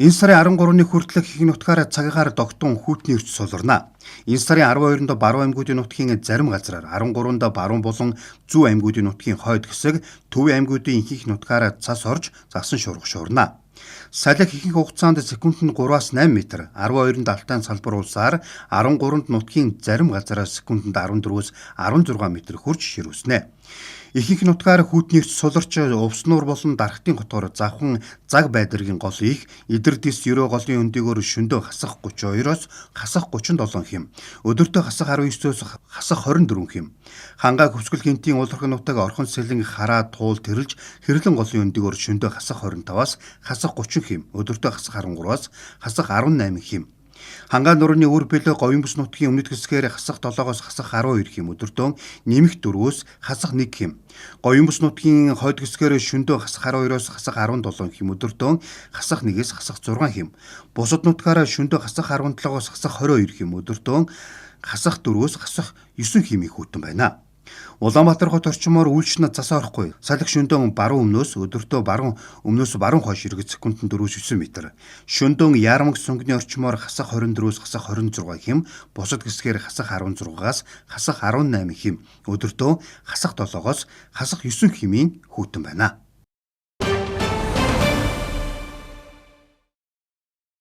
Энэ сарын 13-ны хүртэл их нутгаараа цагаагаар догтун хүүтний өрч сулрана. Энэ сарын 12-нд баруун аймагуудын нутгийн зарим газраар, 13-нд баруун болон зүүн аймагуудын нутгийн хойд хэсэг, төвийн аймагуудын ихэнх нутгаараа цас орж, засан шуурга шуурна. Салхи ихэнх хугацаанд секундэд 3-8 м, 12-нд алтайн салбар улсаар, 13-нд нутгийн зарим газраар секундэд 14-өөс 16 м хүрч ширүүснэ. Ихэнх нутгаар хүүтний өрч суларч увснуур болон дархтын хотоор завхан заг байдргийн гол их, идэр дис 90 голын өндөгөөр шөндөө хасах 32-оос хасах 37 хэм, өдөртөө хасах 19-өөс хасах 24 хэм. Хангаа хөвсгөл гинтийн улархан нутаг орхон сэлэн хараа туул тэрэлж хэрлэн голын өндөгөөр шөндөө хасах 25-аас хасах 30 хэм, өдөртөө хасах 13-аас хасах 18 хэм. Хангаа нурууны өр бөлөө говийн бүс нутгийн өмнөд хэсгээр хасах 7-оос хасах 12 хэм, өдөртөө нэмэх 4-өөс хасах 1 хэм. Говийн бүс нутгийн хойд хэсгээр шөндөө хасах 12-оос хасах 17 хэм, өдөртөө хасах 1-ээс хасах 6 хэм. Бусад нутгаараа шөндөө хасах 17-оос хасах 22 хэм, өдөртөө хасах 4-өөс хасах 9 хэм их хүйтэн байна. Улаанбаатар хот орчмоор үйлчлэн засаа орохгүй. Салхи шөндөө баруун өмнөөс өдөртөө баруун өмнөөс баруун хойш эргэж секундэд 4-9 м. Шөндөө Ярамг сүнгний орчмоор хасах 24-өөс хасах 26 хэм, бусад хэсгээр хасах 16-аас хасах 18 хэм, өдөртөө хасах 7-оос хасах 9 хэмийн хүйтэн байна.